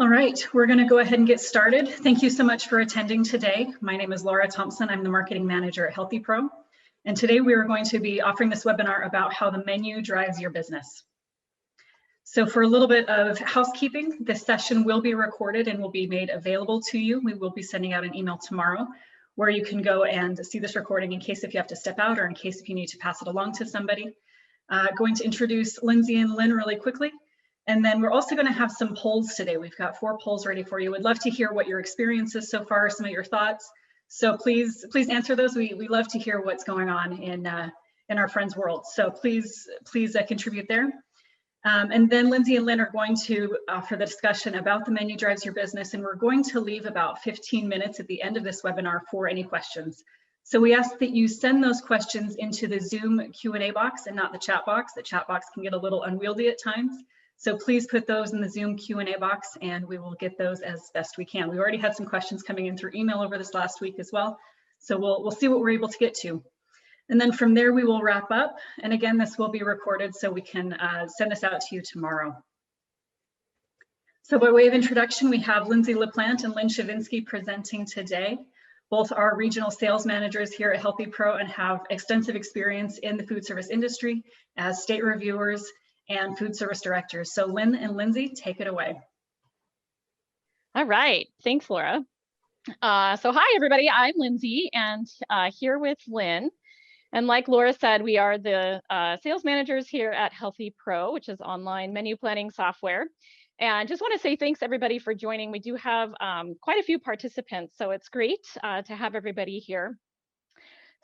All right, we're going to go ahead and get started. Thank you so much for attending today. My name is Laura Thompson. I'm the marketing manager at Healthy Pro. And today we are going to be offering this webinar about how the menu drives your business. So for a little bit of housekeeping, this session will be recorded and will be made available to you. We will be sending out an email tomorrow where you can go and see this recording in case if you have to step out or in case if you need to pass it along to somebody. Going to introduce Linsey and Lynn really quickly. And then we're also going to have some polls today. We've got 4 polls ready for you. We'd love to hear what your experience is so far, some of your thoughts. So please answer those. We love to hear what's going on in our friends' world. So please contribute there. And then Linsey and Lynn are going to offer the discussion about the menu drives your business. And we're going to leave about 15 minutes at the end of this webinar for any questions. So we ask that you send those questions into the Zoom Q&A box and not the chat box. The chat box can get a little unwieldy at times. So please put those in the Zoom Q&A box and we will get those as best we can. We already had some questions coming in through email over this last week as well. So we'll see what we're able to get to. And then from there, we will wrap up. And again, this will be recorded so we can send this out to you tomorrow. So by way of introduction, we have Linsey LaPlant and Lynn Shavinsky presenting today. Both are regional sales managers here at Healthy Pro and have extensive experience in the food service industry as state reviewers and food service directors. So Lynn and Linsey, take it away. All right, thanks, Laura. So hi, everybody, I'm Linsey and here with Lynn. And like Laura said, we are the sales managers here at Healthy Pro, which is online menu planning software. And just want to say thanks everybody for joining. We do have quite a few participants, so it's great to have everybody here.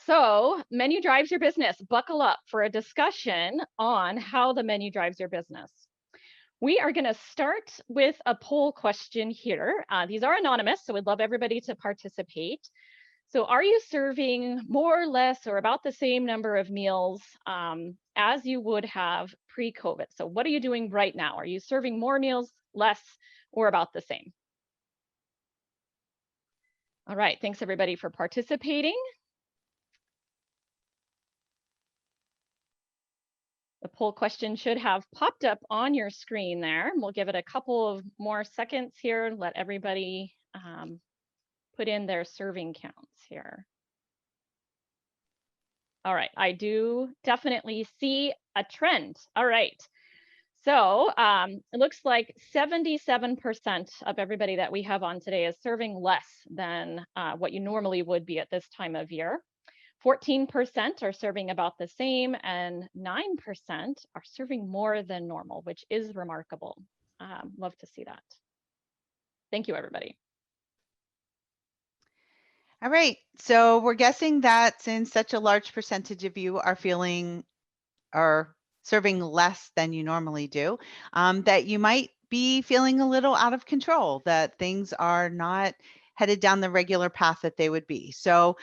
So menu drives your business. Buckle up for a discussion on how the menu drives your business. We are going to start with a poll question here. These are anonymous, so we'd love everybody to participate. So are you serving more or less or about the same number of meals as you would have pre-COVID? So what are you doing right now? Are you serving more meals, less, or about the same? All right, thanks everybody for participating. The poll question should have popped up on your screen there. We'll give it a couple of more seconds here, let everybody put in their serving counts here. All right, I do definitely see a trend. All right, so it looks like 77% of everybody that we have on today is serving less than what you normally would be at this time of year. 14% are serving about the same and 9% are serving more than normal, which is remarkable. Love to see that. Thank you, everybody. All right, so we're guessing that since such a large percentage of you are serving less than you normally do, that you might be feeling a little out of control, that things are not headed down the regular path that they would be. So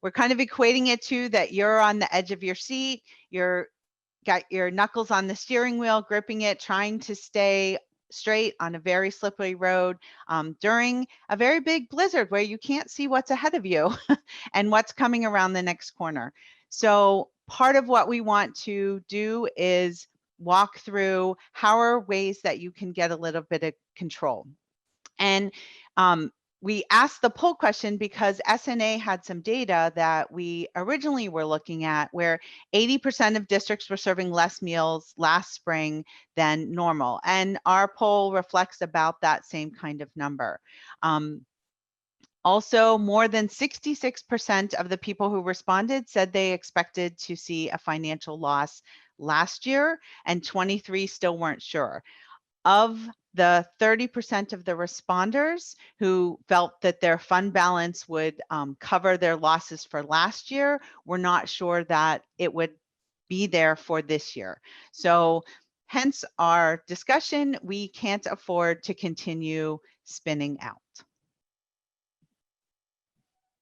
we're kind of equating it to that you're on the edge of your seat, you're got your knuckles on the steering wheel, gripping it, trying to stay straight on a very slippery road during a very big blizzard where you can't see what's ahead of you and what's coming around the next corner. So part of what we want to do is walk through how are ways that you can get a little bit of control. And we asked the poll question because SNA had some data that we originally were looking at where 80% of districts were serving less meals last spring than normal. And our poll reflects about that same kind of number. Also, more than 66% of the people who responded said they expected to see a financial loss last year, and 23 still weren't sure. Of the 30% of the responders who felt that their fund balance would cover their losses for last year, were not sure that it would be there for this year. So hence our discussion, we can't afford to continue spinning out.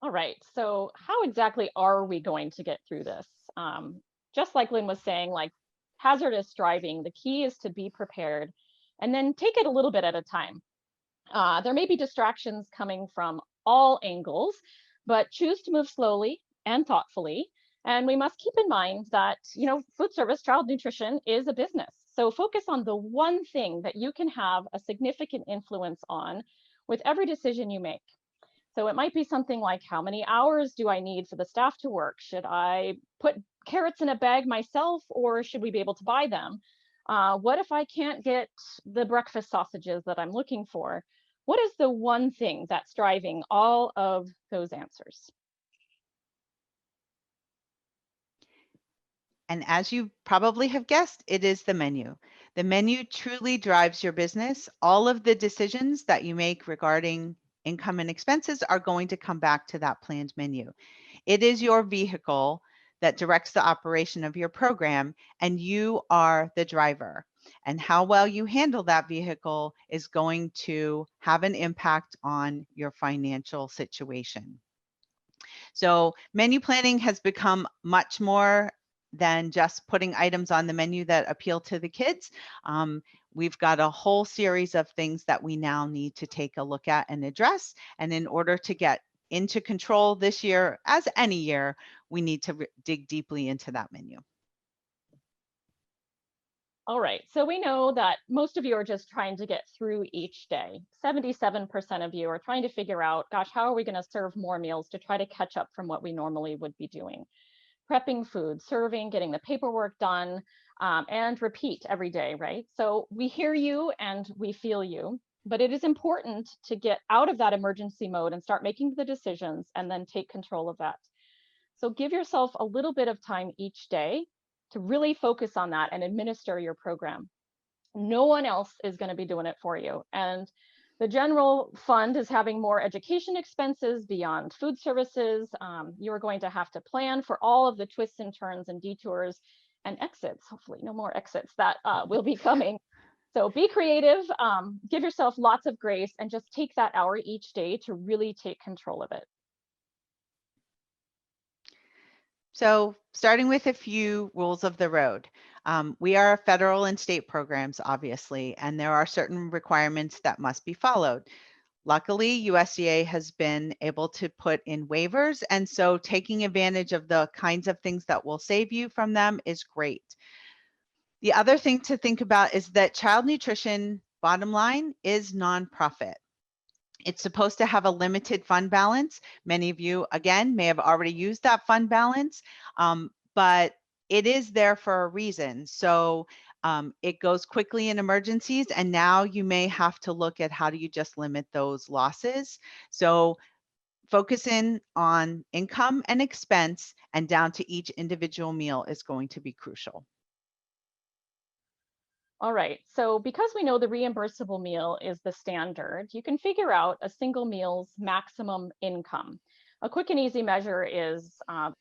All right, so how exactly are we going to get through this? Just like Lynn was saying, like hazardous driving, the key is to be prepared and then take it a little bit at a time. There may be distractions coming from all angles, but choose to move slowly and thoughtfully. And we must keep in mind that, food service, child nutrition is a business. So focus on the one thing that you can have a significant influence on with every decision you make. So it might be something like, how many hours do I need for the staff to work? Should I put carrots in a bag myself, or should we be able to buy them? What if I can't get the breakfast sausages that I'm looking for? What is the one thing that's driving all of those answers? And as you probably have guessed, it is the menu. The menu truly drives your business. All of the decisions that you make regarding income and expenses are going to come back to that planned menu. It is your vehicle that directs the operation of your program, and you are the driver. And how well you handle that vehicle is going to have an impact on your financial situation. So menu planning has become much more than just putting items on the menu that appeal to the kids. We've got a whole series of things that we now need to take a look at and address. And in order to get into control this year, as any year, we need to dig deeply into that menu. All right, so we know that most of you are just trying to get through each day. 77% of you are trying to figure out, gosh, how are we going to serve more meals to try to catch up from what we normally would be doing? Prepping food, serving, getting the paperwork done, and repeat every day, right? So we hear you and we feel you, but it is important to get out of that emergency mode and start making the decisions and then take control of that. So give yourself a little bit of time each day to really focus on that and administer your program. No one else is going to be doing it for you. And the general fund is having more education expenses beyond food services. You're going to have to plan for all of the twists and turns and detours and exits, hopefully no more exits that will be coming. So be creative, give yourself lots of grace, and just take that hour each day to really take control of it. So starting with a few rules of the road. We are federal and state programs, obviously, and there are certain requirements that must be followed. Luckily, USDA has been able to put in waivers, and so taking advantage of the kinds of things that will save you from them is great. The other thing to think about is that child nutrition, bottom line, is nonprofit. It's supposed to have a limited fund balance. Many of you, again, may have already used that fund balance, but it is there for a reason. So it goes quickly in emergencies, and now you may have to look at how do you just limit those losses. So focusing on income and expense and down to each individual meal is going to be crucial. All right, so because we know the reimbursable meal is the standard, you can figure out a single meal's maximum income. A quick and easy measure is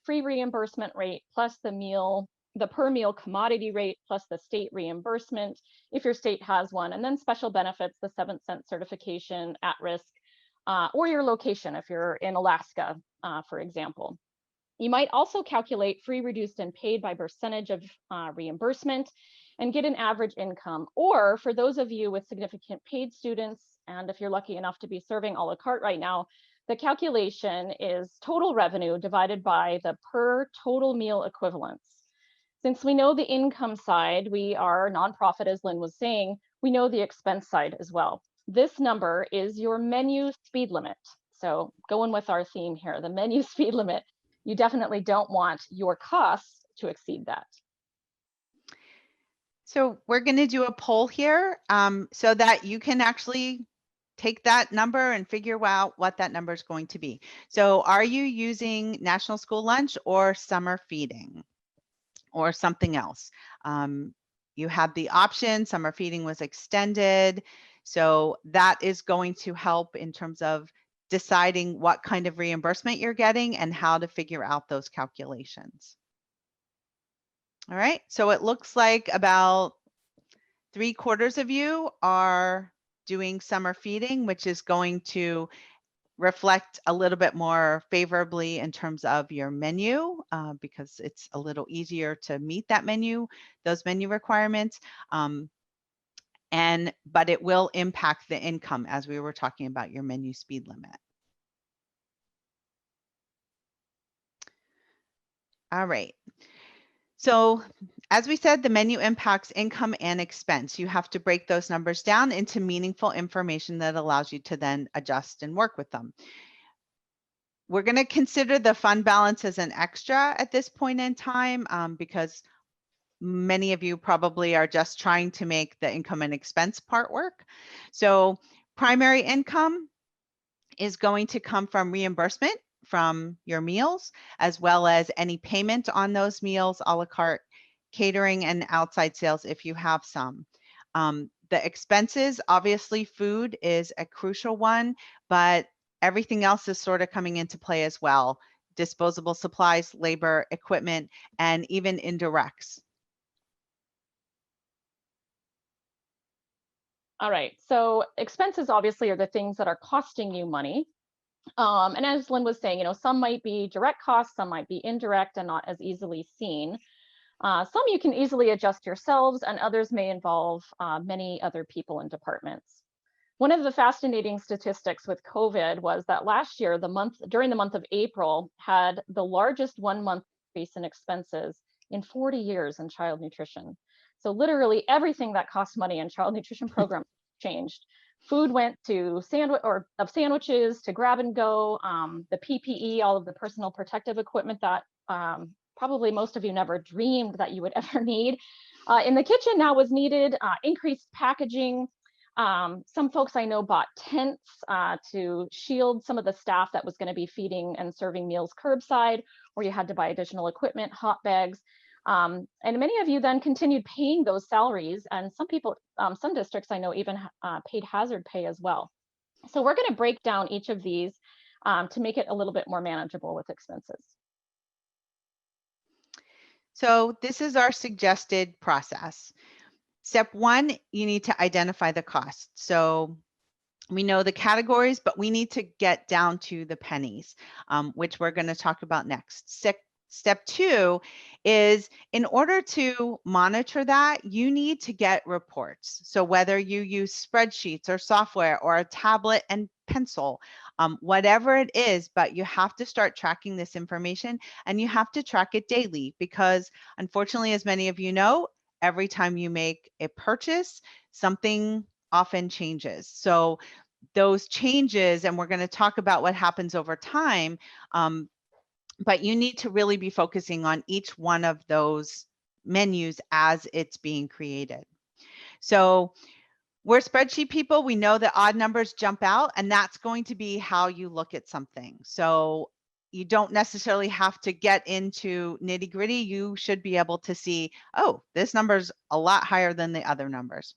free reimbursement rate plus the per meal commodity rate plus the state reimbursement, if your state has one, and then special benefits, the 7th sense certification at risk, or your location if you're in Alaska, for example. You might also calculate free, reduced, and paid by percentage of reimbursement and get an average income. Or for those of you with significant paid students, and if you're lucky enough to be serving a la carte right now, the calculation is total revenue divided by the per total meal equivalence. Since we know the income side, we are nonprofit, as Lynn was saying, we know the expense side as well. This number is your menu speed limit. So going with our theme here, the menu speed limit, you definitely don't want your costs to exceed that. So we're going to do a poll here so that you can actually take that number and figure out what that number is going to be. So are you using National School Lunch or summer feeding or something else? You had the option, summer feeding was extended. So that is going to help in terms of deciding what kind of reimbursement you're getting and how to figure out those calculations. All right, so it looks like about 3/4 of you are doing summer feeding, which is going to reflect a little bit more favorably in terms of your menu because it's a little easier to meet that those menu requirements. But it will impact the income as we were talking about your menu speed limit. All right. So As we said, the menu impacts income and expense. You have to break those numbers down into meaningful information that allows you to then adjust and work with them. We're going to consider the fund balance as an extra at this point in time because many of you probably are just trying to make the income and expense part work. So primary income is going to come from reimbursement from your meals, as well as any payment on those meals, a la carte, catering, and outside sales if you have some. The expenses, obviously food is a crucial one, but everything else is sort of coming into play as well. Disposable supplies, labor, equipment, and even indirects. All right, so expenses obviously are the things that are costing you money. And as Lynn was saying, you know, some might be direct costs, some might be indirect and not as easily seen. Some you can easily adjust yourselves, and others may involve many other people and departments. One of the fascinating statistics with COVID was that last year, during the month of April, had the largest 1 month increase in expenses in 40 years in child nutrition. So literally everything that costs money in child nutrition programs changed. Food went to sandwiches to grab and go, the PPE, all of the personal protective equipment that probably most of you never dreamed that you would ever need. In the kitchen now was needed, increased packaging. Some folks I know bought tents to shield some of the staff that was going to be feeding and serving meals curbside, or you had to buy additional equipment, hot bags. And many of you then continued paying those salaries, and some people, some districts I know even paid hazard pay as well. So we're going to break down each of these to make it a little bit more manageable with expenses. So this is our suggested process. Step one, you need to identify the cost. So we know the categories, but we need to get down to the pennies, which we're going to talk about next. Step two is, in order to monitor that, you need to get reports. So whether you use spreadsheets or software or a tablet and pencil, whatever it is, but you have to start tracking this information, and you have to track it daily because, unfortunately, as many of you know, every time you make a purchase, something often changes. So those changes, and we're going to talk about what happens over time, but you need to really be focusing on each one of those menus as it's being created. So we're spreadsheet people. We know that odd numbers jump out, and that's going to be how you look at something. So you don't necessarily have to get into nitty gritty. You should be able to see, oh, this number's a lot higher than the other numbers.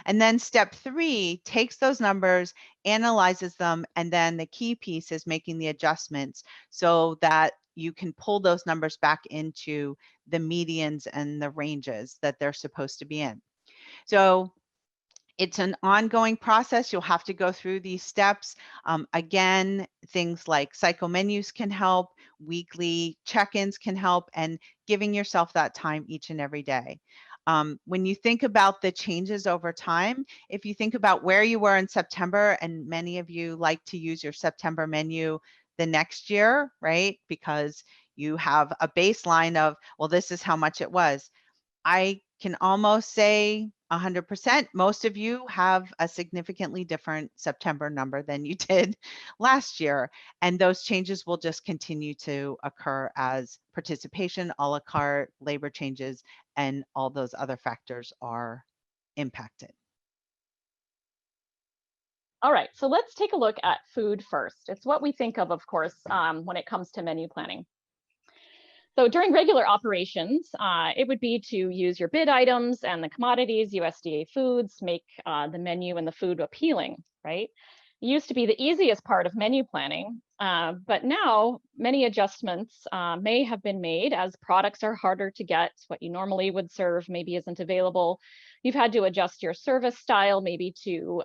And then step three takes those numbers, analyzes them, and then the key piece is making the adjustments so that you can pull those numbers back into the medians and the ranges that they're supposed to be in. So it's an ongoing process. You'll have to go through these steps. Again, things like cycle menus can help, weekly check-ins can help, and giving yourself that time each and every day. When you think about the changes over time, if you think about where you were in September, and many of you like to use your September menu the next year, right? Because you have a baseline of, well, this is how much it was. I can almost say 100%, most of you have a significantly different September number than you did last year. And those changes will just continue to occur as participation, a la carte, labor changes, and all those other factors are impacted. All right, so let's take a look at food first. It's what we think of course, when it comes to menu planning. So during regular operations, it would be to use your bid items and the commodities, USDA foods, make the menu and the food appealing, right? It used to be the easiest part of menu planning, but now many adjustments may have been made as products are harder to get. What you normally would serve maybe isn't available. You've had to adjust your service style, maybe to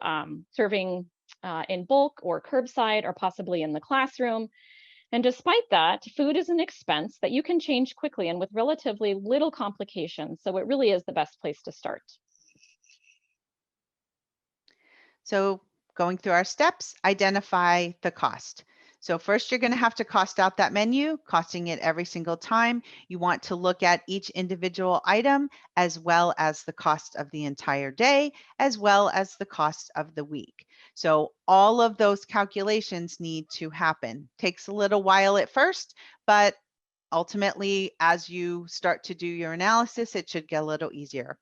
serving in bulk or curbside or possibly in the classroom. And despite that, food is an expense that you can change quickly and with relatively little complications. So it really is the best place to start. So going through our steps, identify the cost. So first, you're going to have to cost out that menu, costing it every single time. You want to look at each individual item, as well as the cost of the entire day, as well as the cost of the week. So all of those calculations need to happen. Takes a little while at first, but ultimately, as you start to do your analysis, it should get a little easier.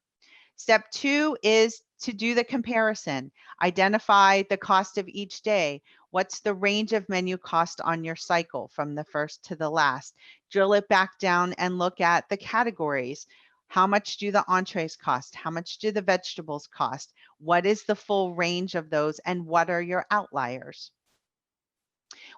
Step 2 is to do the comparison. Identify the cost of each day. What's the range of menu cost on your cycle from the first to the last? Drill it back down and look at the categories. How much do the entrees cost? How much do the vegetables cost? What is the full range of those, and what are your outliers?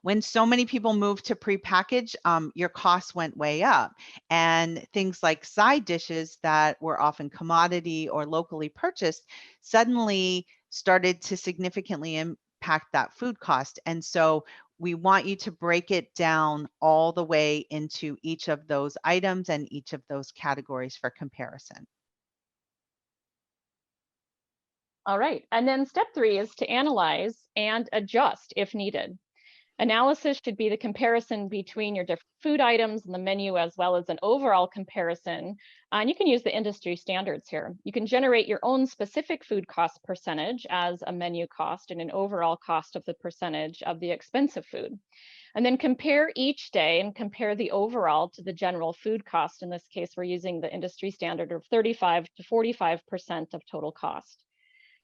When so many people moved to prepackaged, your costs went way up. And things like side dishes that were often commodity or locally purchased suddenly started to significantly impact that food cost. And so we want you to break it down all the way into each of those items and each of those categories for comparison. All right, and then step 3 is to analyze and adjust if needed. Analysis should be the comparison between your different food items and the menu, as well as an overall comparison. And you can use the industry standards here. You can generate your own specific food cost percentage as a menu cost and an overall cost of the percentage of the expensive food. And then compare each day and compare the overall to the general food cost. In this case, we're using the industry standard of 35 to 45% of total cost.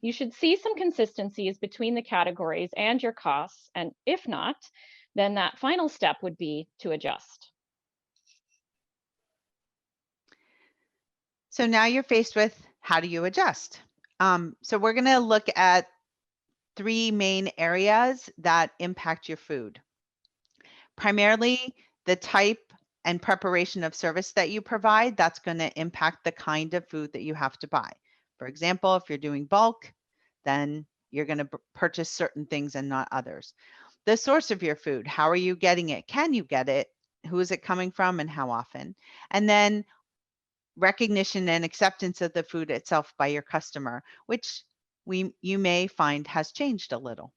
You should see some consistencies between the categories and your costs, and if not, then that final step would be to adjust. So now you're faced with, how do you adjust? So we're going to look at 3 main areas that impact your food. Primarily, the type and preparation of service that you provide, that's going to impact the kind of food that you have to buy. For example, if you're doing bulk, then you're going to purchase certain things and not others. The source of your food, how are you getting it? Can you get it? Who is it coming from and how often? And then recognition and acceptance of the food itself by your customer, which you may find has changed a little.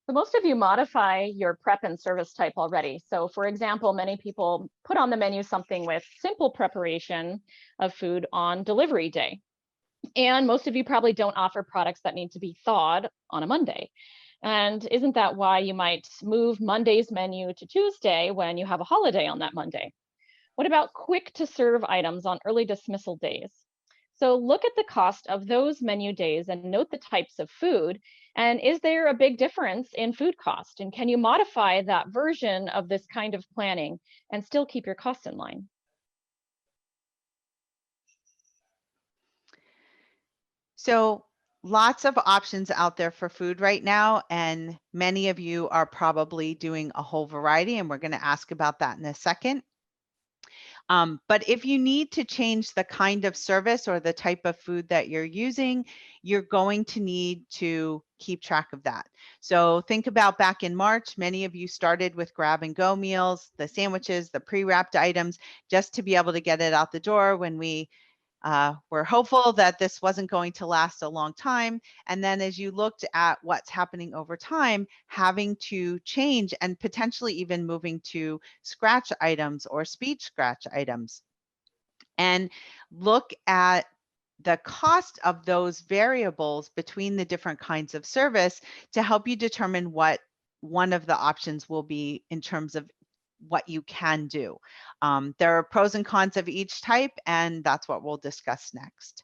So most of you modify your prep and service type already. So for example, many people put on the menu something with simple preparation of food on delivery day. And most of you probably don't offer products that need to be thawed on a Monday. And isn't that why you might move Monday's menu to Tuesday when you have a holiday on that Monday? What about quick to serve items on early dismissal days? So look at the cost of those menu days and note the types of food. And is there a big difference in food cost? And can you modify that version of this kind of planning and still keep your costs in line? So lots of options out there for food right now, and many of you are probably doing a whole variety, and we're going to ask about that in a second. But if you need to change the kind of service or the type of food that you're using, you're going to need to keep track of that. So think about back in March, many of you started with grab and go meals, the sandwiches, the pre-wrapped items, just to be able to get it out the door when we're hopeful that this wasn't going to last a long time. And then as you looked at what's happening over time, having to change and potentially even moving to scratch items or speed scratch items. And look at the cost of those variables between the different kinds of service to help you determine what one of the options will be in terms of what you can do. There are pros and cons of each type, and that's what we'll discuss next.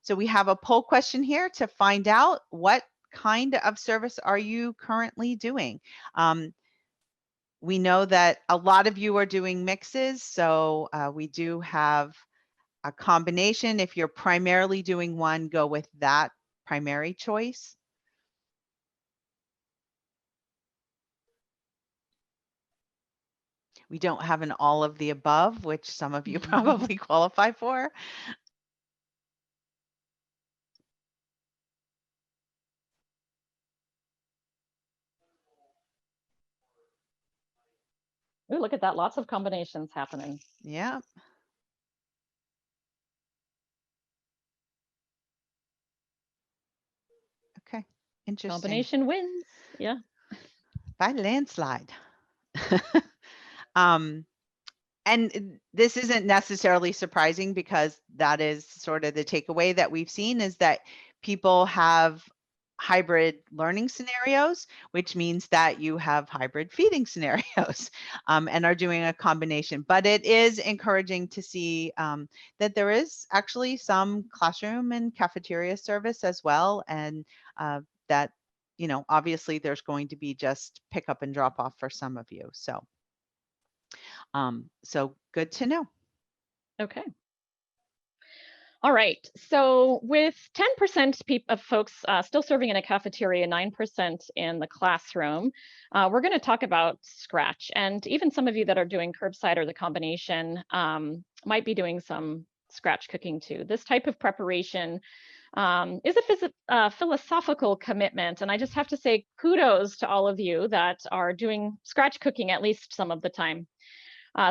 So we have a poll question here to find out, what kind of service are you currently doing? We know that a lot of you are doing mixes, so we do have a combination. If you're primarily doing one, go with that primary choice. We don't have an all of the above, which some of you probably qualify for. Ooh, look at that, lots of combinations happening. Yeah. Okay, interesting. Combination wins, yeah. by landslide. um, and this isn't necessarily surprising because that is sort of the takeaway that we've seen, is that people have hybrid learning scenarios, which means that you have hybrid feeding scenarios and are doing a combination. But it is encouraging to see that there is actually some classroom and cafeteria service as well, and that, you know, obviously there's going to be just pick up and drop off for some of you. So good to know. Okay. All right, so with 10% of folks still serving in a cafeteria, 9% in the classroom, we're going to talk about scratch. And even some of you that are doing curbside or the combination might be doing some scratch cooking too. This type of preparation is a philosophical commitment. And I just have to say kudos to all of you that are doing scratch cooking at least some of the time.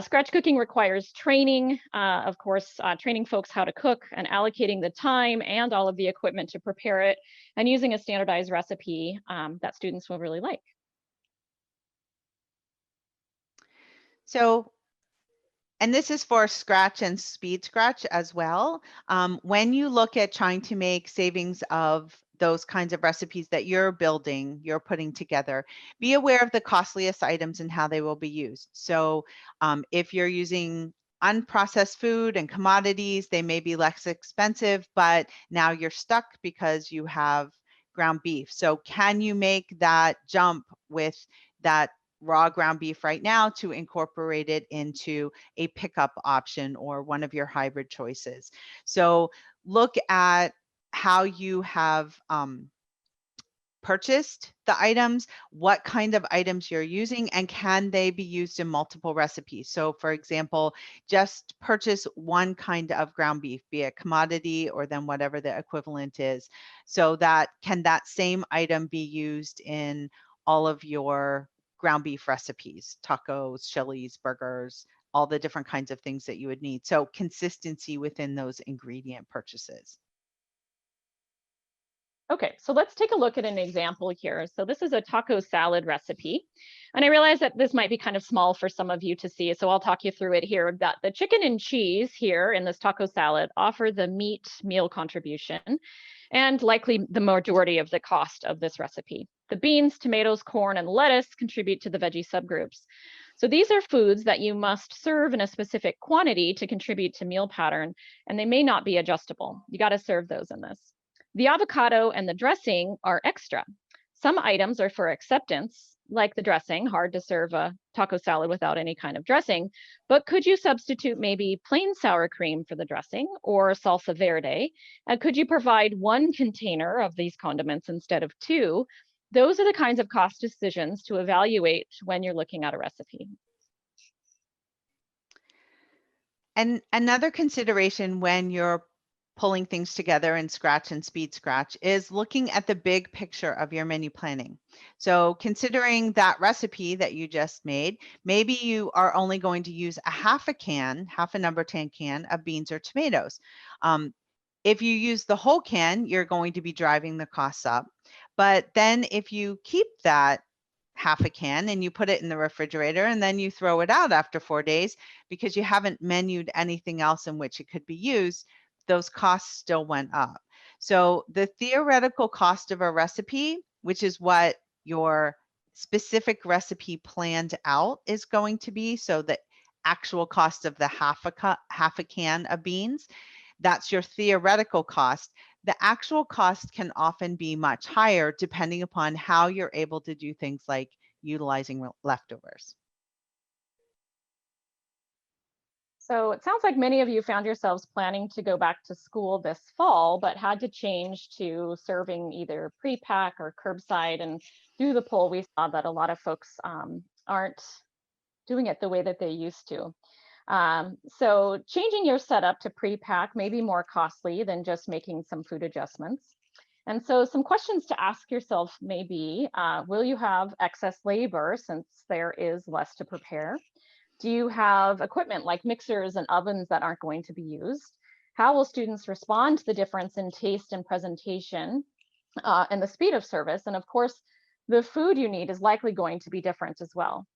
Scratch cooking requires training, of course, training folks how to cook and allocating the time and all of the equipment to prepare it, and using a standardized recipe that students will really like. So, and this is for scratch and speed scratch as well. When you look at trying to make savings of those kinds of recipes that you're building, you're putting together, be aware of the costliest items and how they will be used. So if you're using unprocessed food and commodities, they may be less expensive, but now you're stuck because you have ground beef. So can you make that jump with that raw ground beef right now to incorporate it into a pickup option or one of your hybrid choices? So look at how you have purchased the items, what kind of items you're using, and can they be used in multiple recipes? So for example, just purchase one kind of ground beef, be it commodity or then whatever the equivalent is, so that can that same item be used in all of your ground beef recipes, tacos, chilies, burgers, all the different kinds of things that you would need. So consistency within those ingredient purchases. Okay, so let's take a look at an example here. So this is a taco salad recipe. And I realize that this might be kind of small for some of you to see, so I'll talk you through it here. That the chicken and cheese here in this taco salad offer the meat meal contribution and likely the majority of the cost of this recipe. The beans, tomatoes, corn, and lettuce contribute to the veggie subgroups. So these are foods that you must serve in a specific quantity to contribute to meal pattern, and they may not be adjustable. You got to serve those in this. The avocado and the dressing are extra. Some items are for acceptance, like the dressing, hard to serve a taco salad without any kind of dressing, but could you substitute maybe plain sour cream for the dressing or salsa verde? And could you provide one container of these condiments instead of two? Those are the kinds of cost decisions to evaluate when you're looking at a recipe. And another consideration when you're pulling things together in scratch and speed scratch is looking at the big picture of your menu planning. So considering that recipe that you just made, maybe you are only going to use a half a number 10 can of beans or tomatoes. If you use the whole can, you're going to be driving the costs up. But then if you keep that half a can and you put it in the refrigerator and then you throw it out after 4 days because you haven't menued anything else in which it could be used, those costs still went up. So the theoretical cost of a recipe, which is what your specific recipe planned out is going to be, so the actual cost of the half a can of beans, that's your theoretical cost. The actual cost can often be much higher depending upon how you're able to do things like utilizing leftovers. So it sounds like many of you found yourselves planning to go back to school this fall, but had to change to serving either pre-pack or curbside. And through the poll, we saw that a lot of folks aren't doing it the way that they used to. So changing your setup to pre-pack may be more costly than just making some food adjustments. And so some questions to ask yourself may be, will you have excess labor since there is less to prepare? Do you have equipment like mixers and ovens that aren't going to be used? How will students respond to the difference in taste and presentation and the speed of service? And of course, the food you need is likely going to be different as well.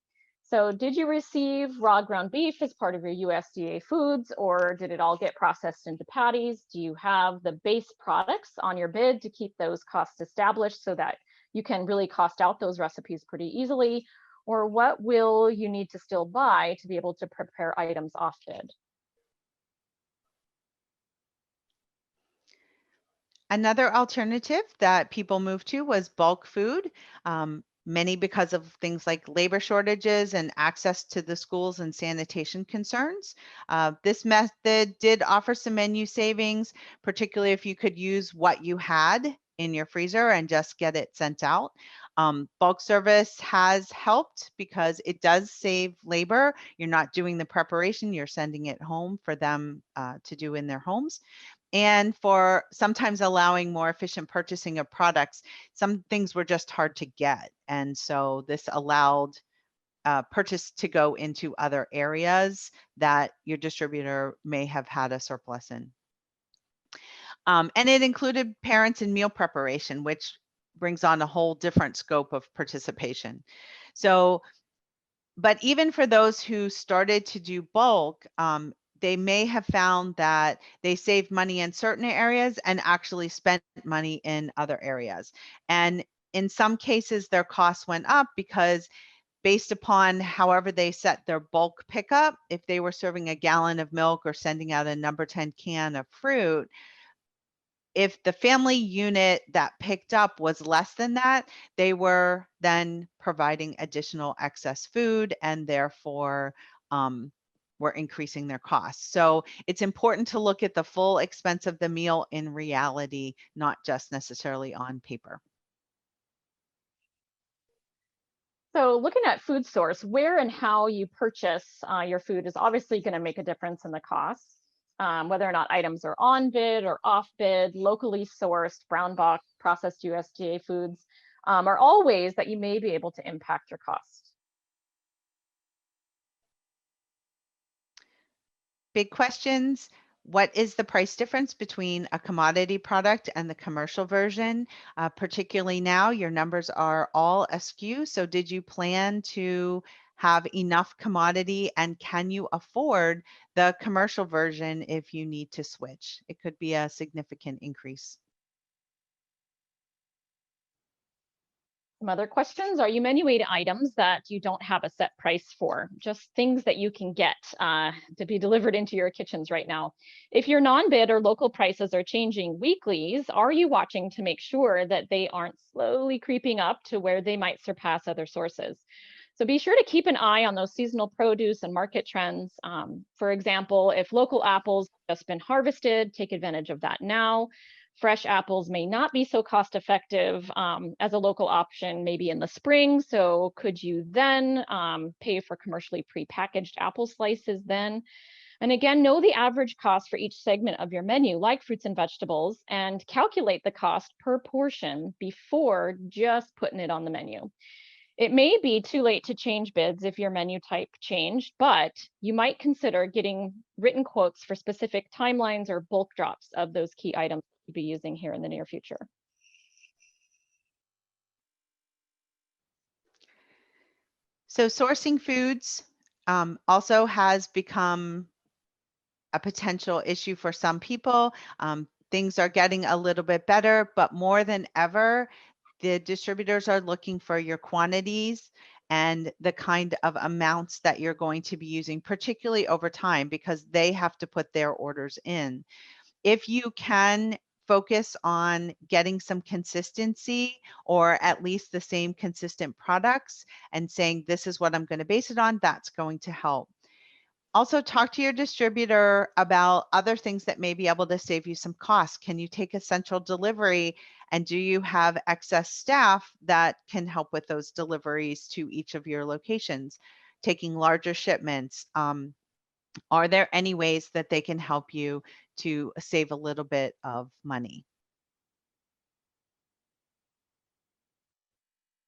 So did you receive raw ground beef as part of your USDA foods, or did it all get processed into patties? Do you have the base products on your bid to keep those costs established so that you can really cost out those recipes pretty easily? Or what will you need to still buy to be able to prepare items off bid? Another alternative that people moved to was bulk food. Many because of things like labor shortages and access to the schools and sanitation concerns. This method did offer some menu savings, particularly if you could use what you had in your freezer and just get it sent out. Bulk service has helped because it does save labor. You're not doing the preparation, you're sending it home for them to do in their homes. And for sometimes allowing more efficient purchasing of products. Some things were just hard to get. And so this allowed purchase to go into other areas that your distributor may have had a surplus in. And it included parents in meal preparation, which brings on a whole different scope of participation. So, but even for those who started to do bulk, they may have found that they saved money in certain areas and actually spent money in other areas. And in some cases, their costs went up because based upon however they set their bulk pickup, if they were serving a gallon of milk or sending out a number 10 can of fruit, if the family unit that picked up was less than that, they were then providing additional excess food and therefore were increasing their costs. So it's important to look at the full expense of the meal in reality, not just necessarily on paper. So looking at food source, where and how you purchase your food is obviously going to make a difference in the cost. Whether or not items are on bid or off bid, locally sourced, brown box, processed USDA foods are all ways that you may be able to impact your cost. Big questions. What is the price difference between a commodity product and the commercial version? Particularly now, your numbers are all askew. So did you plan to have enough commodity, and can you afford the commercial version if you need to switch? It could be a significant increase. Some other questions, are you menuing items that you don't have a set price for? Just things that you can get to be delivered into your kitchens right now. If your non-bid or local prices are changing weeklies, are you watching to make sure that they aren't slowly creeping up to where they might surpass other sources? So be sure to keep an eye on those seasonal produce and market trends. For example, if local apples have just been harvested, take advantage of that now. Fresh apples may not be so cost effective as a local option maybe in the spring. So could you then pay for commercially prepackaged apple slices then? And again, know the average cost for each segment of your menu, like fruits and vegetables, and calculate the cost per portion before just putting it on the menu. It may be too late to change bids if your menu type changed, but you might consider getting written quotes for specific timelines or bulk drops of those key items you'll be using here in the near future. So sourcing foods also has become a potential issue for some people. Things are getting a little bit better, but more than ever, the distributors are looking for your quantities and the kind of amounts that you're going to be using, particularly over time, because they have to put their orders in. If you can focus on getting some consistency or at least the same consistent products and saying, this is what I'm going to base it on, that's going to help. Also, talk to your distributor about other things that may be able to save you some costs. Can you take a central delivery, and do you have excess staff that can help with those deliveries to each of your locations? Taking larger shipments, are there any ways that they can help you to save a little bit of money?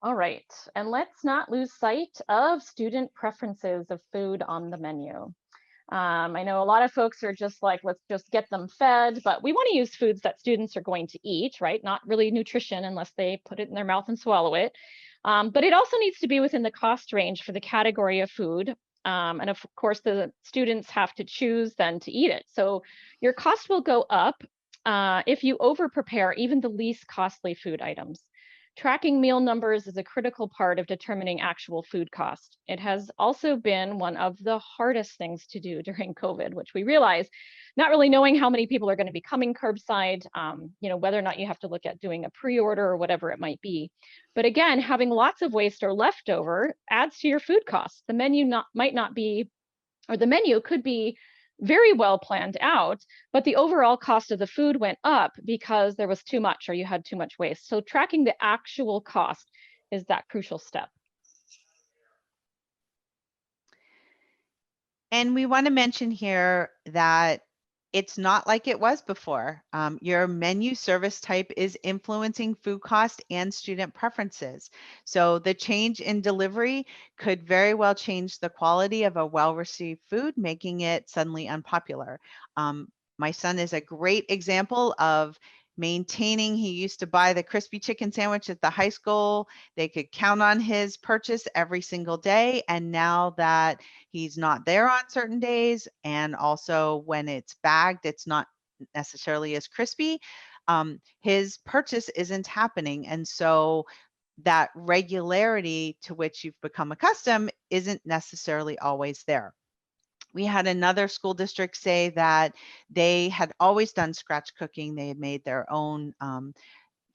All right, and let's not lose sight of student preferences of food on the menu. I know a lot of folks are just like, let's just get them fed, but we want to use foods that students are going to eat, right? Not really nutrition unless they put it in their mouth and swallow it. But it also needs to be within the cost range for the category of food. And of course, the students have to choose then to eat it. So your cost will go up if you over prepare even the least costly food items. Tracking meal numbers is a critical part of determining actual food cost. It has also been one of the hardest things to do during COVID, which we realize, not really knowing how many people are going to be coming curbside, whether or not you have to look at doing a pre-order or whatever it might be. But again, having lots of waste or leftover adds to your food costs. The menu might not be, or the menu could be very well planned out, but the overall cost of the food went up because there was too much or you had too much waste. So tracking the actual cost is that crucial step. And we want to mention here that it's not like it was before. Your menu service type is influencing food cost and student preferences. So the change in delivery could very well change the quality of a well-received food, making it suddenly unpopular. My son is a great example of maintaining. He used to buy the crispy chicken sandwich at the high school. They could count on his purchase every single day. And now that he's not there on certain days, and also when it's bagged, it's not necessarily as crispy, his purchase isn't happening. And so that regularity to which you've become accustomed isn't necessarily always there. We had another school district say that they had always done scratch cooking. They had made their own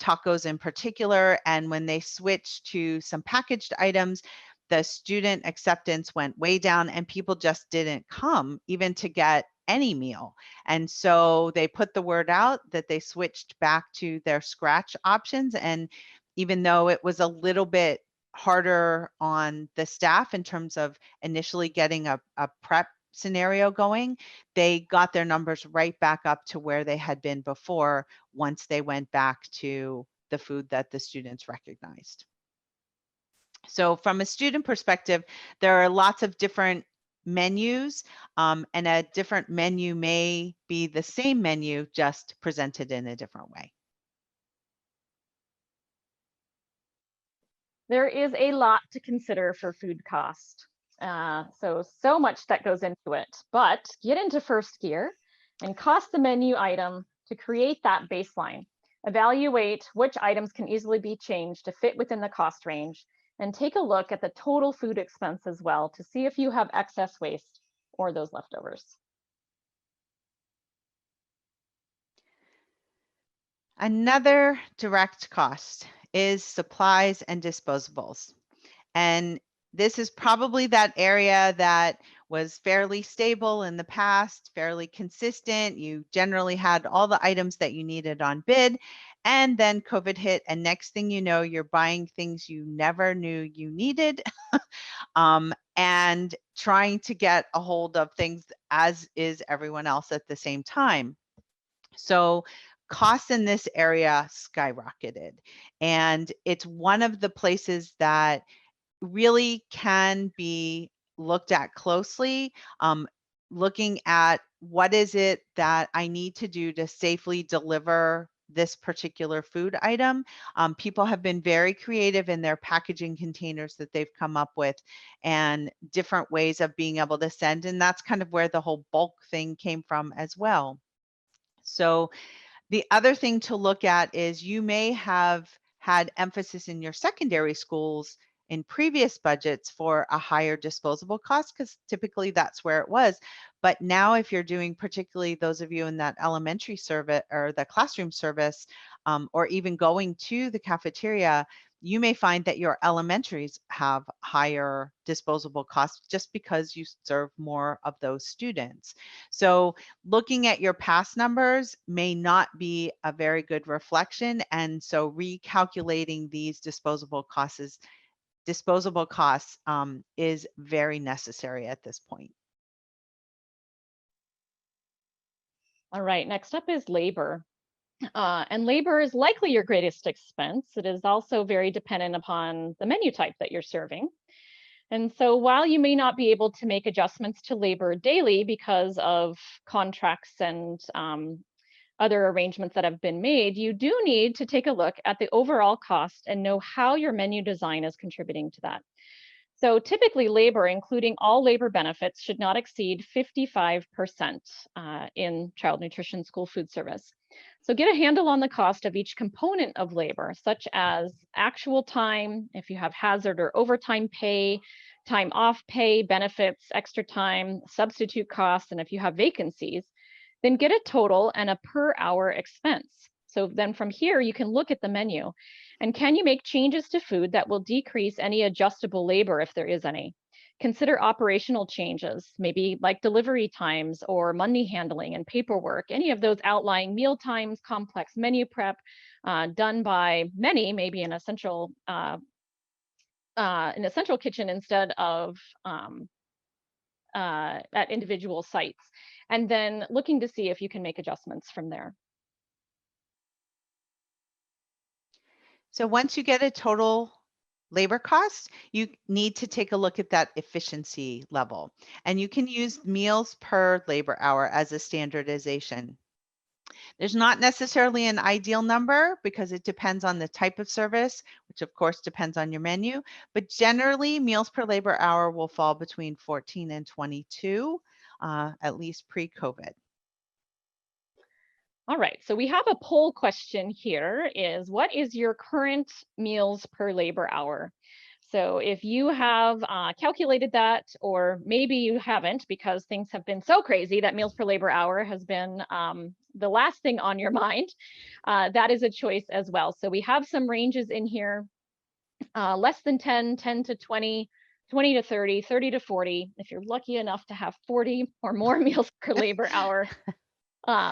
tacos in particular. And when they switched to some packaged items, the student acceptance went way down and people just didn't come even to get any meal. And so they put the word out that they switched back to their scratch options. And even though it was a little bit harder on the staff in terms of initially getting a prep scenario going, they got their numbers right back up to where they had been before once they went back to the food that the students recognized. So from a student perspective, there are lots of different menus, and a different menu may be the same menu, just presented in a different way. There is a lot to consider for food cost. So much that goes into it, but get into first gear and cost the menu item to create that baseline. Evaluate which items can easily be changed to fit within the cost range, and take a look at the total food expense as well to see if you have excess waste or those leftovers. Another direct cost is supplies and disposables. And this is probably that area that was fairly stable in the past, fairly consistent. You generally had all the items that you needed on bid. And then COVID hit, and next thing you know, you're buying things you never knew you needed and trying to get a hold of things as is everyone else at the same time. So costs in this area skyrocketed. And it's one of the places that really can be looked at closely, looking at what is it that I need to do to safely deliver this particular food item. People have been very creative in their packaging containers that they've come up with and different ways of being able to send. And that's kind of where the whole bulk thing came from as well. So the other thing to look at is you may have had emphasis in your secondary schools in previous budgets for a higher disposable cost, because typically that's where it was. But now if you're doing, particularly those of you in that elementary service or the classroom service, or even going to the cafeteria, you may find that your elementaries have higher disposable costs just because you serve more of those students. So looking at your past numbers may not be a very good reflection. And so recalculating these disposable costs is very necessary at this point. All right, next up is labor. And labor is likely your greatest expense. It is also very dependent upon the menu type that you're serving. And so while you may not be able to make adjustments to labor daily because of contracts and other arrangements that have been made, you do need to take a look at the overall cost and know how your menu design is contributing to that. So typically labor, including all labor benefits, should not exceed 55% in child nutrition school food service. So get a handle on the cost of each component of labor, such as actual time, if you have hazard or overtime pay, time off pay, benefits, extra time, substitute costs, and if you have vacancies, then get a total and a per hour expense. So then from here, you can look at the menu. And can you make changes to food that will decrease any adjustable labor if there is any? Consider operational changes, maybe like delivery times or money handling and paperwork, any of those outlying meal times, complex menu prep done by many, maybe an essential kitchen instead of at individual sites. And then looking to see if you can make adjustments from there. So once you get a total labor cost, you need to take a look at that efficiency level. And you can use meals per labor hour as a standardization. There's not necessarily an ideal number because it depends on the type of service, which of course depends on your menu, but generally meals per labor hour will fall between 14 and 22, at least pre-COVID. All right, so we have a poll question here is, what is your current meals per labor hour? So if you have calculated that, or maybe you haven't because things have been so crazy that meals per labor hour has been the last thing on your mind, that is a choice as well. So we have some ranges in here, less than 10, 10 to 20, 20 to 30, 30 to 40. If you're lucky enough to have 40 or more meals per labor hour,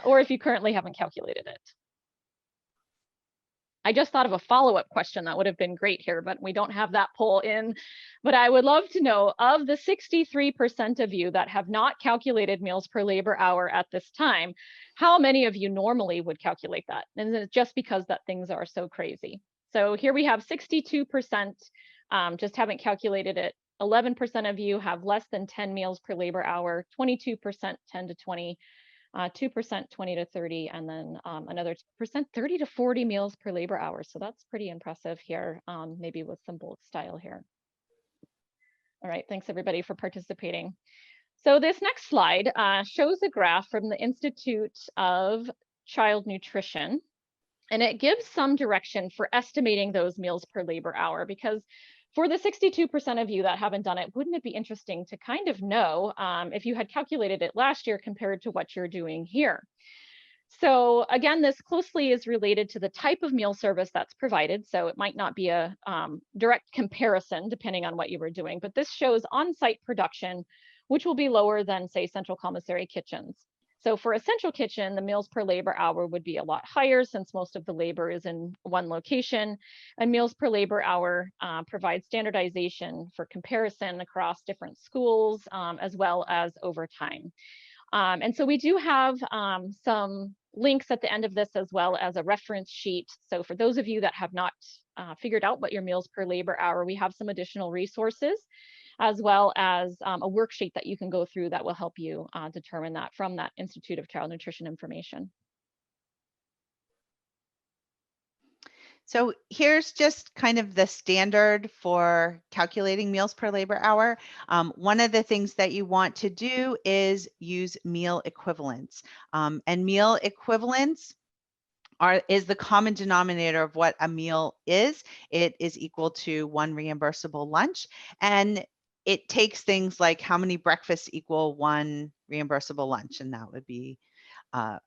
or if you currently haven't calculated it. I just thought of a follow-up question that would have been great here, but we don't have that poll in. But I would love to know, of the 63% of you that have not calculated meals per labor hour at this time, how many of you normally would calculate that? And it's just because that things are so crazy. So here we have 62% just haven't calculated it. 11% of you have less than 10 meals per labor hour, 22% 10 to 20, 2% 20 to 30, and then another percent 30 to 40 meals per labor hour. So that's pretty impressive here, maybe with some bulk style here. All right, thanks everybody for participating. So this next slide shows a graph from the Institute of Child Nutrition, and it gives some direction for estimating those meals per labor hour, because for the 62% of you that haven't done it, wouldn't it be interesting to kind of know if you had calculated it last year compared to what you're doing here? So again, this closely is related to the type of meal service that's provided. So it might not be a direct comparison depending on what you were doing, but this shows on-site production, which will be lower than, say, central commissary kitchens. So for a central kitchen, the meals per labor hour would be a lot higher since most of the labor is in one location. And meals per labor hour provides standardization for comparison across different schools, as well as over time. And so we do have some links at the end of this, as well as a reference sheet. So for those of you that have not figured out what your meals per labor hour, we have some additional resources, as well as a worksheet that you can go through that will help you determine that from that Institute of Child Nutrition information. So here's just kind of the standard for calculating meals per labor hour. One of the things that you want to do is use meal equivalents. And meal equivalents is the common denominator of what a meal is. It is equal to one reimbursable lunch. And it takes things like how many breakfasts equal one reimbursable lunch, and that would be a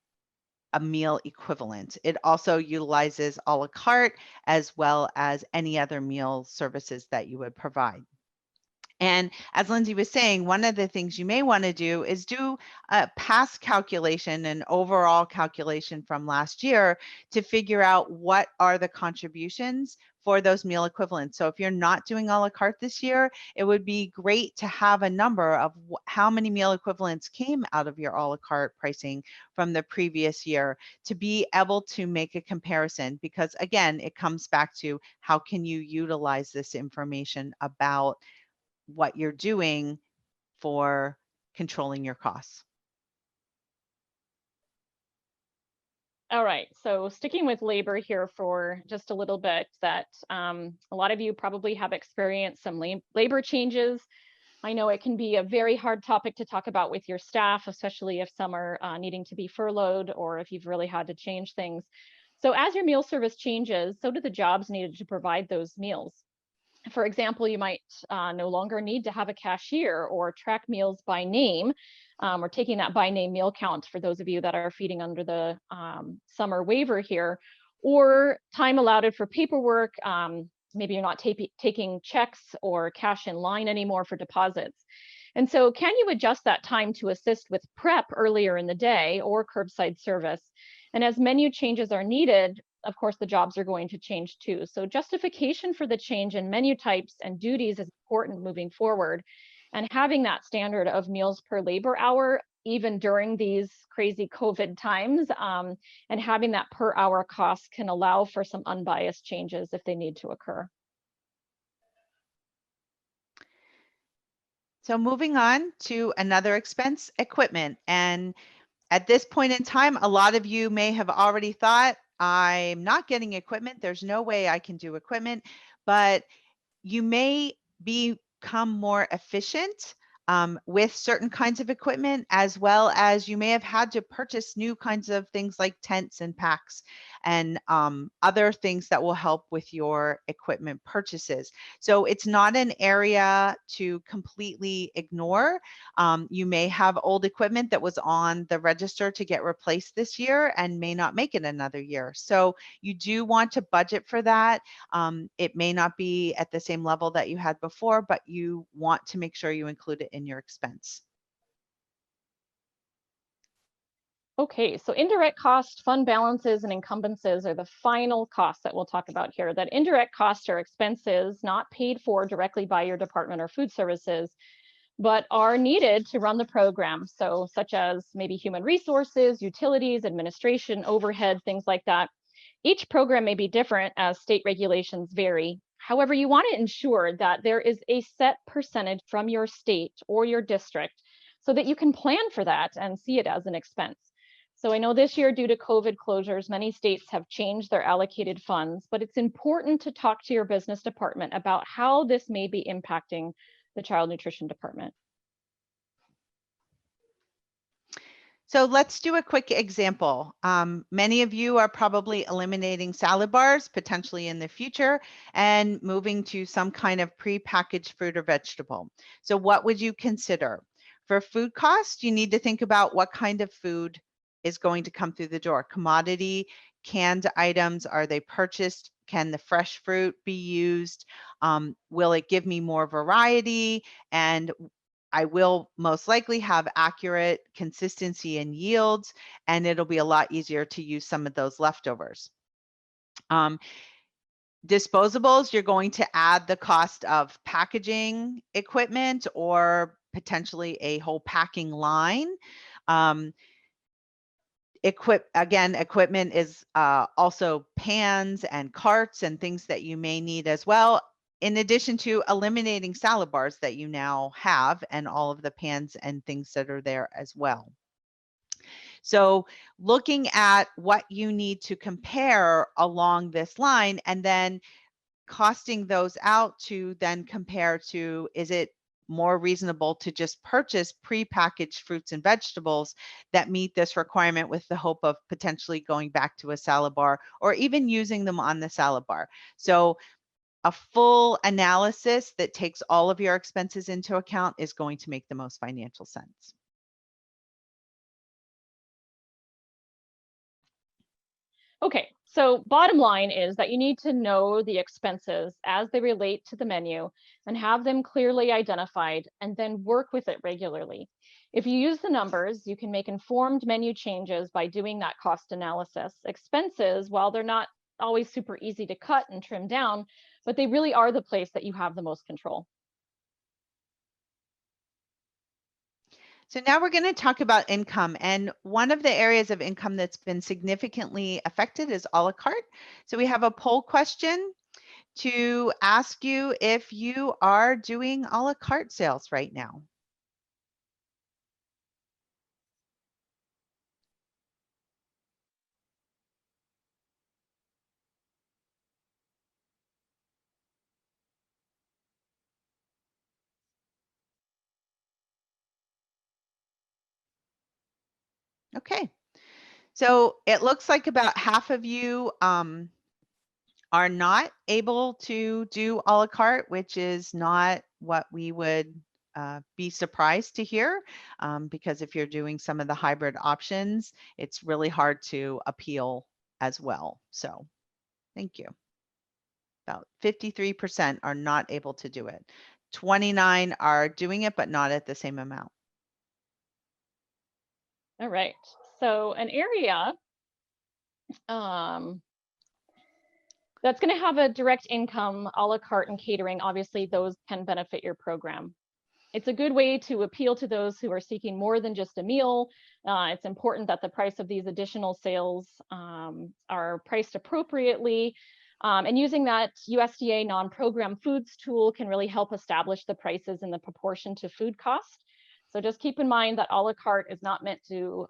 meal equivalent. It also utilizes a la carte as well as any other meal services that you would provide. And as Lindsay was saying, one of the things you may want to do is do a past calculation, an overall calculation from last year to figure out what are the contributions for those meal equivalents. So if you're not doing a la carte this year, it would be great to have a number of how many meal equivalents came out of your a la carte pricing from the previous year to be able to make a comparison, because again, it comes back to how can you utilize this information about what you're doing for controlling your costs. All right, so sticking with labor here for just a little bit, that a lot of you probably have experienced some labor changes. I know it can be a very hard topic to talk about with your staff, especially if some are needing to be furloughed or if you've really had to change things. So as your meal service changes, so do the jobs needed to provide those meals. For example, you might no longer need to have a cashier or track meals by name. We're taking that by name meal count for those of you that are feeding under the summer waiver here, or time allotted for paperwork. Maybe you're not taking checks or cash in line anymore for deposits. And so can you adjust that time to assist with prep earlier in the day or curbside service? And as menu changes are needed, of course, the jobs are going to change too. So justification for the change in menu types and duties is important moving forward. And having that standard of meals per labor hour, even during these crazy COVID times, and having that per hour cost can allow for some unbiased changes if they need to occur. So moving on to another expense, equipment. And at this point in time, a lot of you may have already thought, I'm not getting equipment. There's no way I can do equipment, but you may become more efficient with certain kinds of equipment, as well as you may have had to purchase new kinds of things like tents and packs and other things that will help with your equipment purchases. So it's not an area to completely ignore. You may have old equipment that was on the register to get replaced this year and may not make it another year. So you do want to budget for that. It may not be at the same level that you had before, but you want to make sure you include it in your expense. Okay, so indirect cost, fund balances, and encumbrances are the final costs that we'll talk about here. That indirect costs are expenses not paid for directly by your department or food services, but are needed to run the program. So such as maybe human resources, utilities, administration, overhead, things like that. Each program may be different as state regulations vary. However, you want to ensure that there is a set percentage from your state or your district so that you can plan for that and see it as an expense. So I know this year, due to COVID closures, many states have changed their allocated funds, but it's important to talk to your business department about how this may be impacting the child nutrition department. So let's do a quick example. Many of you are probably eliminating salad bars potentially in the future and moving to some kind of prepackaged fruit or vegetable. So what would you consider? For food costs, you need to think about what kind of food is going to come through the door. Commodity, canned items, are they purchased? Can the fresh fruit be used? Will it give me more variety? And I will most likely have accurate consistency and yields, and it'll be a lot easier to use some of those leftovers. Disposables, you're going to add the cost of packaging equipment or potentially a whole packing line. Equipment is also pans and carts and things that you may need as well, in addition to eliminating salad bars that you now have and all of the pans and things that are there as well. So looking at what you need to compare along this line and then costing those out to then compare to, is it more reasonable to just purchase prepackaged fruits and vegetables that meet this requirement with the hope of potentially going back to a salad bar or even using them on the salad bar. So a full analysis that takes all of your expenses into account is going to make the most financial sense. Okay, so bottom line is that you need to know the expenses as they relate to the menu and have them clearly identified and then work with it regularly. If you use the numbers, you can make informed menu changes by doing that cost analysis. Expenses, while they're not always super easy to cut and trim down, but they really are the place that you have the most control. So now we're going to talk about income, and one of the areas of income that's been significantly affected is a la carte. So we have a poll question to ask you if you are doing a la carte sales right now. Okay. So it looks like about half of you are not able to do a la carte, which is not what we would be surprised to hear, because if you're doing some of the hybrid options, it's really hard to appeal as well. So thank you. About 53% are not able to do it. 29 are doing it, but not at the same amount. All right. So an area that's going to have a direct income, a la carte and catering, obviously those can benefit your program. It's a good way to appeal to those who are seeking more than just a meal. It's important that the price of these additional sales are priced appropriately. And using that USDA non-program foods tool can really help establish the prices in the proportion to food cost. So just keep in mind that a la carte is not meant to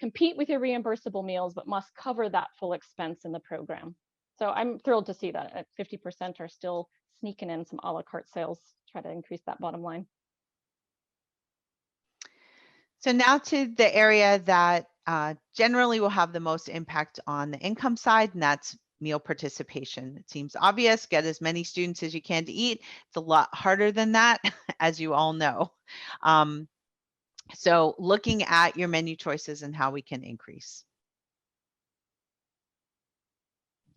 compete with your reimbursable meals, but must cover that full expense in the program. So I'm thrilled to see that at 50% are still sneaking in some a la carte sales, try to increase that bottom line. So now to the area that generally will have the most impact on the income side, and that's meal participation. It seems obvious, get as many students as you can to eat. It's a lot harder than that, as you all know. So looking at your menu choices and how we can increase.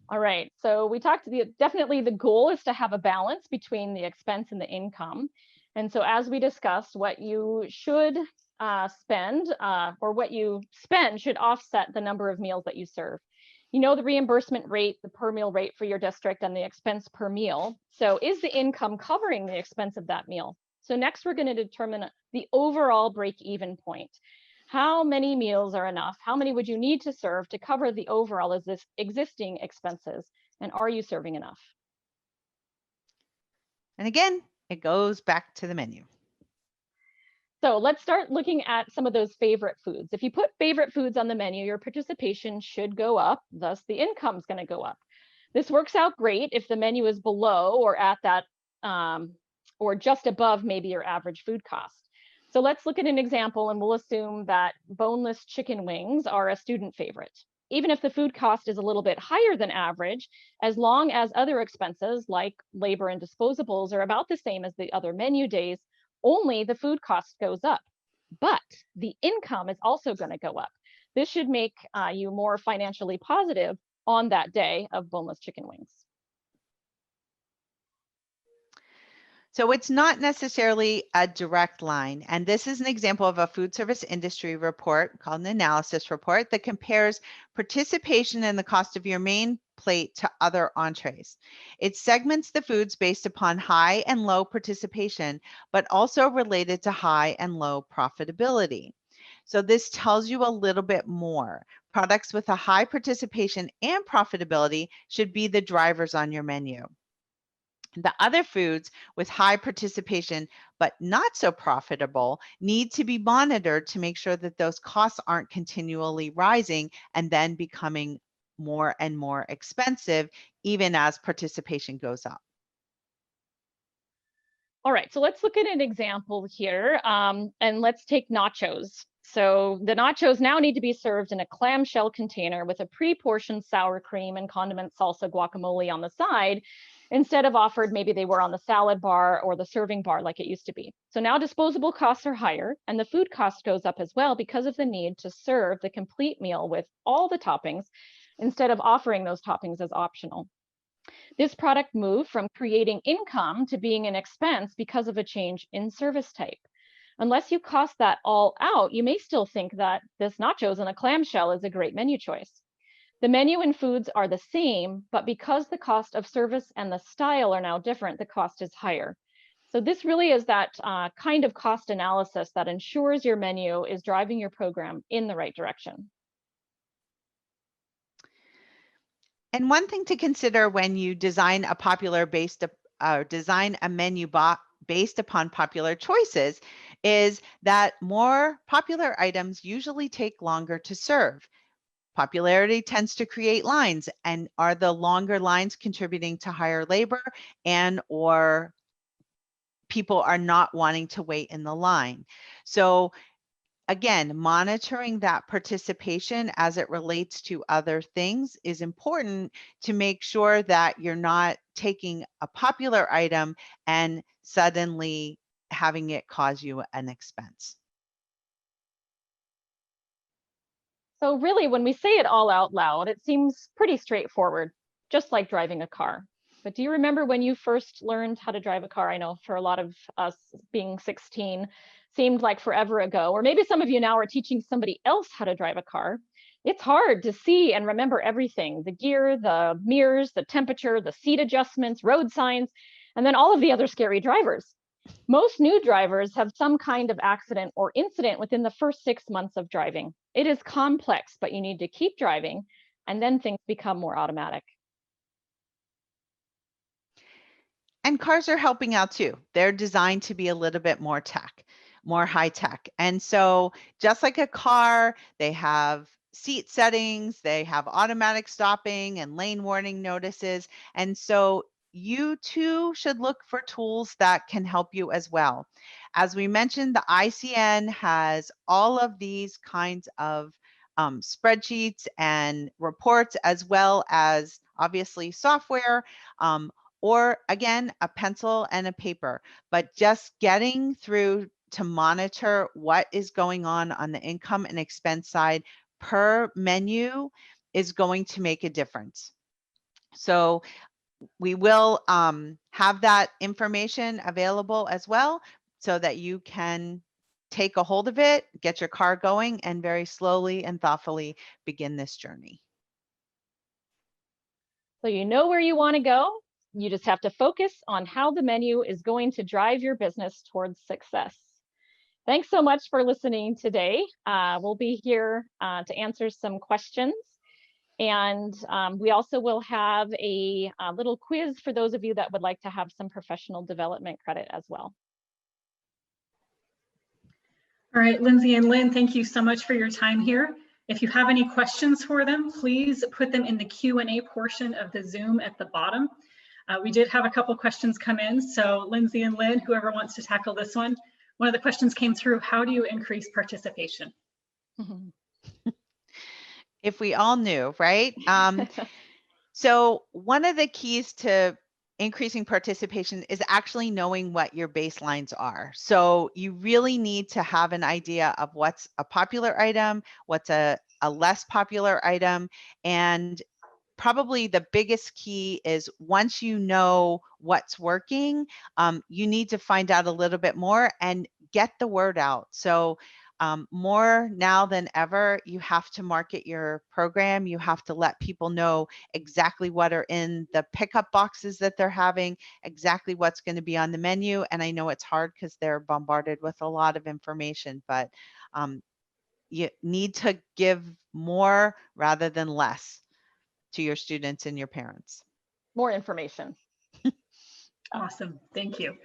All right, so we talked, definitely the goal is to have a balance between the expense and the income. And so as we discussed, what you should spend or what you spend should offset the number of meals that you serve. You know the reimbursement rate, the per meal rate for your district and the expense per meal. So is the income covering the expense of that meal? So next we're going to determine the overall break-even point. How many meals are enough? How many would you need to serve to cover the overall existing expenses? And are you serving enough? And again, it goes back to the menu. So let's start looking at some of those favorite foods. If you put favorite foods on the menu, your participation should go up, thus the income is going to go up. This works out great if the menu is below or at that or just above maybe your average food cost. So let's look at an example and we'll assume that boneless chicken wings are a student favorite. Even if the food cost is a little bit higher than average, as long as other expenses like labor and disposables are about the same as the other menu days, only the food cost goes up, but the income is also going to go up. This should make you more financially positive on that day of boneless chicken wings. So it's not necessarily a direct line. And this is an example of a food service industry report called an analysis report that compares participation in the cost of your main plate to other entrees. It segments the foods based upon high and low participation, but also related to high and low profitability. So this tells you a little bit more. Products with a high participation and profitability should be the drivers on your menu. The other foods with high participation but not so profitable need to be monitored to make sure that those costs aren't continually rising and then becoming more and more expensive, even as participation goes up. All right, so let's look at an example here, and let's take nachos. So the nachos now need to be served in a clamshell container with a pre-portioned sour cream and condiment salsa guacamole on the side, instead of offered, maybe they were on the salad bar or the serving bar like it used to be. So now disposable costs are higher and the food cost goes up as well because of the need to serve the complete meal with all the toppings instead of offering those toppings as optional. This product moved from creating income to being an expense because of a change in service type. Unless you cost that all out, you may still think that this nachos in a clamshell is a great menu choice. The menu and foods are the same, but because the cost of service and the style are now different, the cost is higher. So this really is that kind of cost analysis that ensures your menu is driving your program in the right direction. And one thing to consider when you design a menu based upon popular choices is that more popular items usually take longer to serve. Popularity tends to create lines, and are the longer lines contributing to higher labor and or people are not wanting to wait in the line? So again, monitoring that participation as it relates to other things is important to make sure that you're not taking a popular item and suddenly having it cause you an expense. So really, when we say it all out loud, it seems pretty straightforward, just like driving a car. But do you remember when you first learned how to drive a car? I know for a lot of us, being 16 seemed like forever ago, or maybe some of you now are teaching somebody else how to drive a car. It's hard to see and remember everything: the gear, the mirrors, the temperature, the seat adjustments, road signs, and then all of the other scary drivers. Most new drivers have some kind of accident or incident within the first 6 months of driving. It is complex, but you need to keep driving, and then things become more automatic. And cars are helping out too. They're designed to be a little bit more tech, more high tech. And so just like a car, they have seat settings, they have automatic stopping and lane warning notices. And so you too should look for tools that can help you as well. As we mentioned, the ICN has all of these kinds of spreadsheets and reports, as well as obviously software, or again, a pencil and a paper. But just getting through to monitor what is going on the income and expense side per menu is going to make a difference. So we will have that information available as well so that you can take a hold of it, get your car going, and very slowly and thoughtfully begin this journey. So you know where you want to go. You just have to focus on how the menu is going to drive your business towards success. Thanks so much for listening today. We'll be here to answer some questions. And we also will have a little quiz for those of you that would like to have some professional development credit as well. All right, Lindsay and Lynn, thank you so much for your time here. If you have any questions for them, please put them in the Q&A portion of the Zoom at the bottom. We did have a couple questions come in, so Lindsay and Lynn, whoever wants to tackle this one. One of the questions came through: how do you increase participation? If we all knew, right? So one of the keys to increasing participation is actually knowing what your baselines are. So you really need to have an idea of what's a popular item, what's a less popular item, and probably the biggest key is once you know what's working, you need to find out a little bit more and get the word out. So more now than ever, you have to market your program. You have to let people know exactly what are in the pickup boxes that they're having, exactly what's going to be on the menu. And I know it's hard because they're bombarded with a lot of information, but you need to give more rather than less to your students and your parents. More information. Awesome, thank you.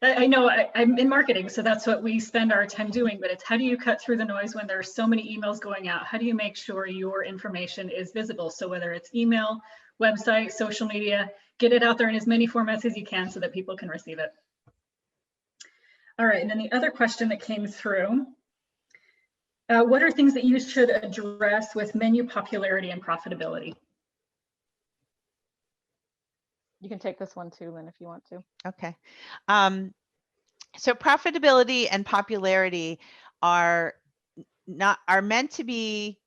I know I'm in marketing, so that's what we spend our time doing, but it's how do you cut through the noise when there's so many emails going out? How do you make sure your information is visible? So whether it's email, website, social media, get it out there in as many formats as you can so that people can receive it. All right, and then the other question that came through, what are things that you should address with menu popularity and profitability? You can take this one too, Lynn, if you want to. Okay. So profitability and popularity are meant to be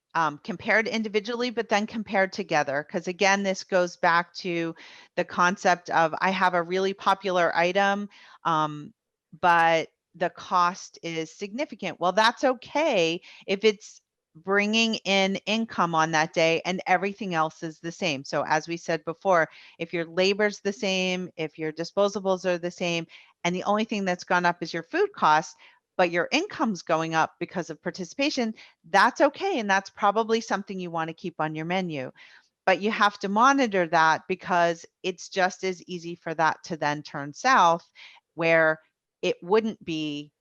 compared individually, but then compared together. Because again, this goes back to the concept of I have a really popular item, but the cost is significant. Well, that's okay if it's bringing in income on that day and everything else is the same. So as we said before, if your labor's the same, if your disposables are the same, and the only thing that's gone up is your food costs, but your income's going up because of participation, that's okay. And that's probably something you want to keep on your menu. But you have to monitor that because it's just as easy for that to then turn south, where it would be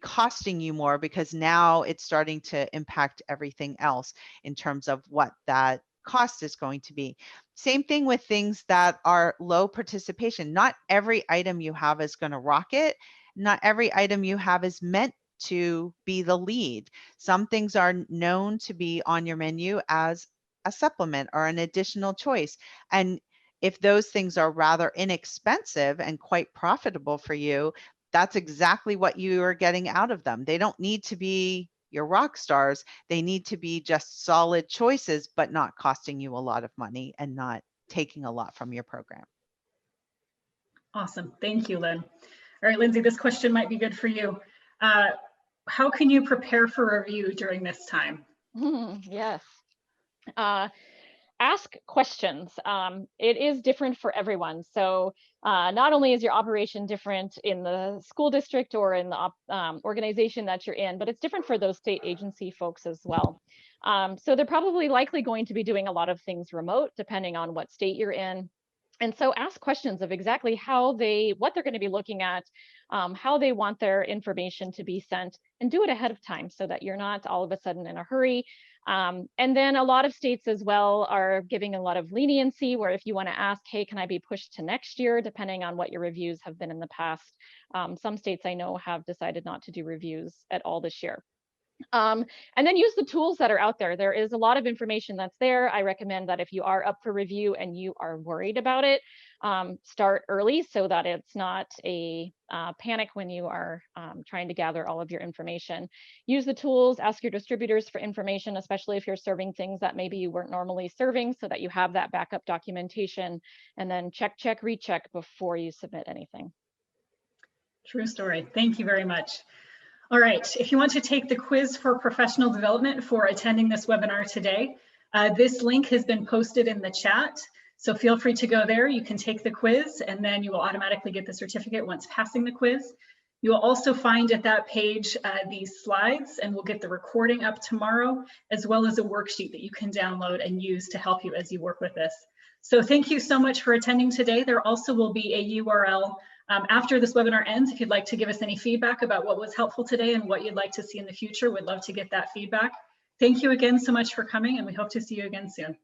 costing you more because now it's starting to impact everything else in terms of what that cost is going to be. Same thing with things that are low participation. Not every item you have is going to rocket. Not every item you have is meant to be the lead. Some things are known to be on your menu as a supplement or an additional choice. And if those things are rather inexpensive and quite profitable for you, that's exactly what you are getting out of them. They don't need to be your rock stars. They need to be just solid choices, but not costing you a lot of money and not taking a lot from your program. Awesome. Thank you, Lynn. All right, Lindsay, this question might be good for you. How can you prepare for review during this time? Yes. Ask questions. It is different for everyone. So not only is your operation different in the school district or in the organization that you're in, but it's different for those state agency folks as well. So they're probably likely going to be doing a lot of things remote, depending on what state you're in. And so ask questions of exactly what they're going to be looking at, how they want their information to be sent, and do it ahead of time so that you're not all of a sudden in a hurry. And then a lot of states as well are giving a lot of leniency where if you want to ask, hey, can I be pushed to next year, depending on what your reviews have been in the past. Some states I know have decided not to do reviews at all this year. And then use the tools that are out there. There is a lot of information that's there. I recommend that if you are up for review and you are worried about it, start early so that it's not a panic when you are trying to gather all of your information. Use the tools, ask your distributors for information, especially if you're serving things that maybe you weren't normally serving, so that you have that backup documentation, and then check, recheck before you submit anything. True story. Thank you very much. All right, if you want to take the quiz for professional development for attending this webinar today, this link has been posted in the chat. So feel free to go there. You can take the quiz and then you will automatically get the certificate once passing the quiz. You will also find at that page these slides, and we'll get the recording up tomorrow, as well as a worksheet that you can download and use to help you as you work with this. So thank you so much for attending today. There also will be a URL after this webinar ends. If you'd like to give us any feedback about what was helpful today and what you'd like to see in the future, we'd love to get that feedback. Thank you again so much for coming, and we hope to see you again soon.